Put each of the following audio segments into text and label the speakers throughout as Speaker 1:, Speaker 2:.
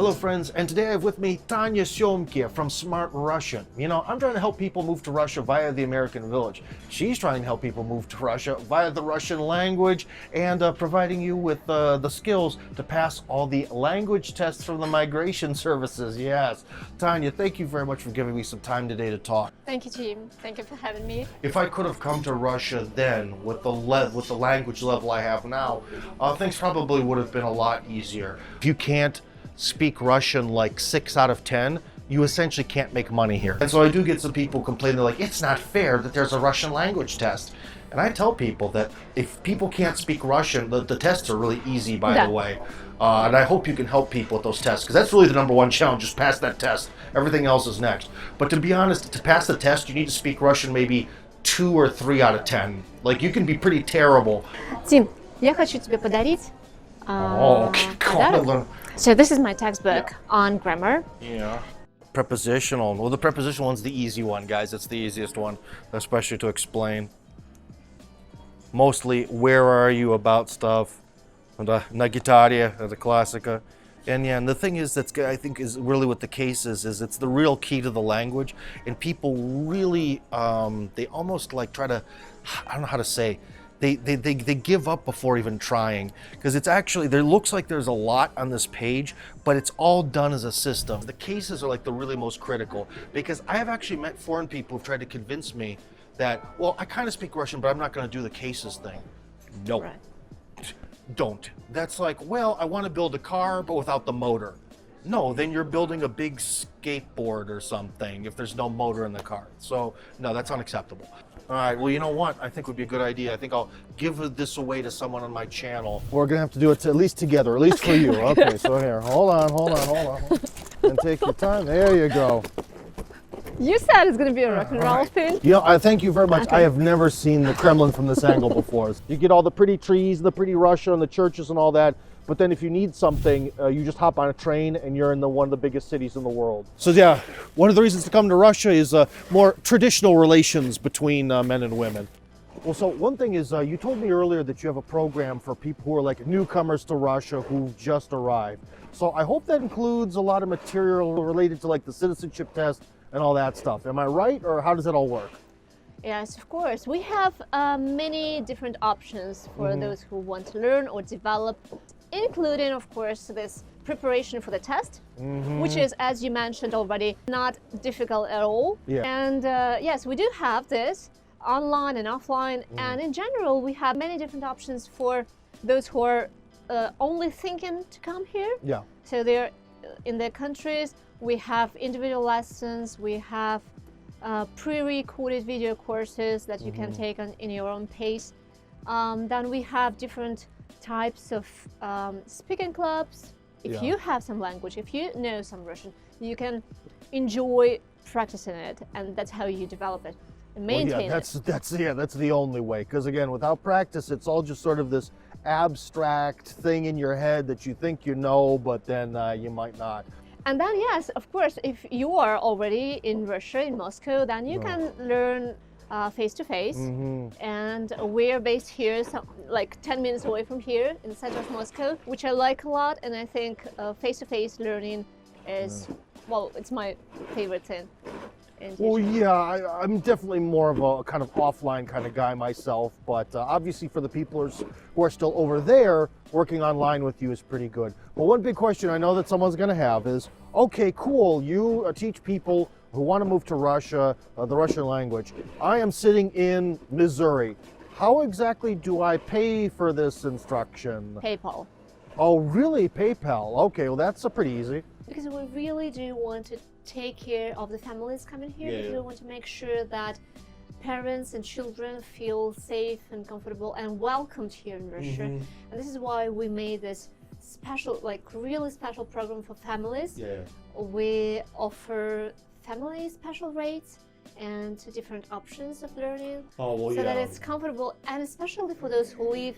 Speaker 1: Hello friends, and today I have with me Tanya Syomke from Smart Russian. You know, I'm trying to help people move to Russia via the American Village. She's trying to help people move to Russia via the Russian language and providing you with the skills to pass all the language tests from the migration services. Yes. Tanya, thank you very much for giving me some time today to talk.
Speaker 2: Thank you, Jim. Thank you for having me.
Speaker 1: If I could have come to Russia then with the language level I have now, things probably would have been a lot easier. If you can't speak Russian like 6 out of 10, you essentially can't make money here. And so I do get some people complaining, they're like, it's not fair that there's a Russian language test. And I tell people that if people can't speak Russian, the tests are really easy, by the way. And I hope you can help people with those tests, because that's really the number one challenge, just pass that test. Everything else is next. But to be honest, to pass the test, you need to speak Russian maybe 2 or 3 out of 10. Like, you can be pretty terrible.
Speaker 2: Тим, я хочу тебе подарить подарок. So this is my textbook on grammar.
Speaker 1: Yeah. Prepositional. Well, the prepositional one's the easy one, guys. It's the easiest one, especially to explain. Mostly, where are you about stuff. Na gitaria, the classica. And yeah, and the thing is, that's I think is really what the case is it's the real key to the language. And people really, they almost like try to, I don't know how to say, they give up before even trying, because it's actually, there looks like there's a lot on this page, but it's all done as a system. The cases are like the really most critical, because I have actually met foreign people who've tried to convince me that, well, I kind of speak Russian, but I'm not going to do the cases thing. No, don't. That's like, well, I want to build a car, but without the motor. No, then you're building a big skateboard or something if there's no motor in the car. So, no, that's unacceptable. All right, well, you know what? I think would be a good idea. I think I'll give this away to someone on my channel. We're going to have to do it at least together, at least for you. Okay, so here, hold on. And take your time. There you go.
Speaker 2: You said it's going to be a rock and roll thing.
Speaker 1: Yeah, I thank you very much. Okay. I have never seen the Kremlin from this angle before. You get all the pretty trees, the pretty Russia and the churches and all that. But then if you need something, you just hop on a train and you're in one of the biggest cities in the world. So yeah, one of the reasons to come to Russia is more traditional relations between men and women. Well, so one thing is, you told me earlier that you have a program for people who are like newcomers to Russia who've just arrived. So I hope that includes a lot of material related to like the citizenship test and all that stuff. Am I right, or how does it all work?
Speaker 2: Yes, of course. We have many different options for those who want to learn or develop, including, of course, this preparation for the test, which is, as you mentioned already, not difficult at all.
Speaker 1: Yeah.
Speaker 2: And yes, we do have this online and offline. And in general, we have many different options for those who are only thinking to come here.
Speaker 1: Yeah.
Speaker 2: So they're in their countries. We have individual lessons. We have pre-recorded video courses that you can take in your own pace. Then we have different types of speaking clubs. If you have some language, if you know some Russian, you can enjoy practicing it, and that's how you develop it and maintain it.
Speaker 1: That's the only way, because again, without practice, it's all just sort of this abstract thing in your head that you think you know, but then you might not.
Speaker 2: And then, yes, of course, if you are already in Russia, in Moscow, then you can learn face-to-face. And we're based here, like 10 minutes away from here, in the center of Moscow, which I like a lot. And I think face-to-face learning is, well, it's my favorite thing.
Speaker 1: Well, yeah, I'm definitely more of a kind of offline kind of guy myself, but obviously for the people who are still over there, working online with you is pretty good. But one big question I know that someone's going to have is, okay, cool, you teach people who want to move to Russia, the Russian language. I am sitting in Missouri. How exactly do I pay for this instruction?
Speaker 2: PayPal.
Speaker 1: Oh, really? PayPal? Okay, well, that's pretty easy.
Speaker 2: Because we really do want to take care of the families coming here. Because we want to make sure that parents and children feel safe and comfortable and welcomed here in Russia. And this is why we made this special, like really special program for families. We offer family special rates and different options of learning, so that it's comfortable, and especially for those who live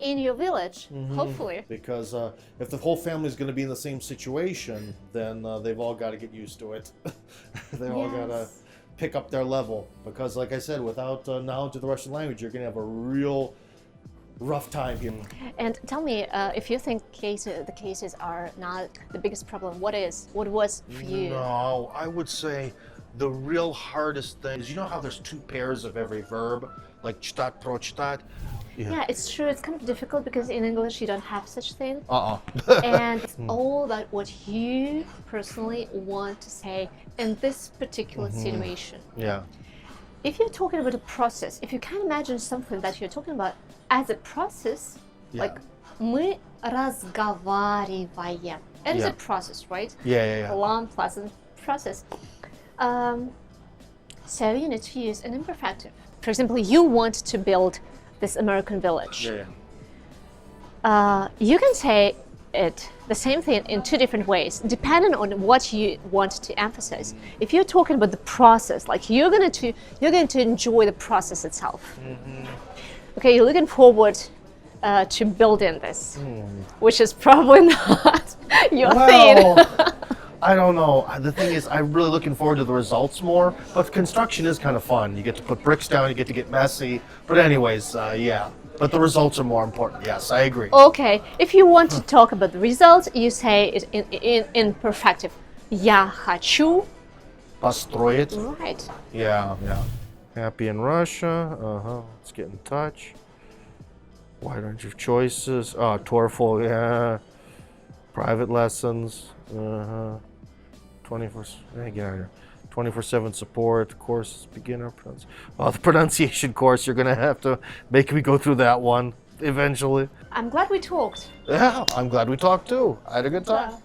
Speaker 2: in your village, hopefully.
Speaker 1: Because if the whole family is going to be in the same situation, then they've all got to get used to it. They all got to pick up their level. Because like I said, without knowledge of the Russian language, you're going to have a real rough time here.
Speaker 2: And tell me, if you think the cases are not the biggest problem, what was for you?
Speaker 1: No, I would say the real hardest thing is, you know how there's two pairs of every verb, like читать, прочитать?
Speaker 2: Yeah, it's true. It's kind of difficult because in English you don't have such thing.
Speaker 1: Uh-uh.
Speaker 2: And it's all about what you personally want to say in this particular situation.
Speaker 1: Yeah.
Speaker 2: If you're talking about a process, if you can imagine something that you're talking about as a process, like мы разговариваем. It is a process, right?
Speaker 1: Yeah.
Speaker 2: A long, pleasant process. So you need to use an imperfective. For example, you want to build this American village.
Speaker 1: Yeah.
Speaker 2: You can say it the same thing in two different ways, depending on what you want to emphasize. If you're talking about the process, like you're going to enjoy the process itself. Okay, you're looking forward to building this, which is probably not your thing.
Speaker 1: I don't know. The thing is, I'm really looking forward to the results more. But construction is kind of fun. You get to put bricks down, you get to get messy. But anyways, yeah. But the results are more important. Yes, I agree.
Speaker 2: Okay, if you want to talk about the results, you say it in imperfective. Я хочу.
Speaker 1: Построить.
Speaker 2: Right.
Speaker 1: Yeah. Happy in Russia. Let's get in touch. Wide range of choices. Oh, TOEFL. Yeah. Private lessons. 24. Get out of here. 24/7 support courses, beginner pronunciation. Oh, the pronunciation course. You're gonna have to make me go through that one eventually.
Speaker 2: I'm glad we talked.
Speaker 1: Yeah, I'm glad we talked too. I had a good time.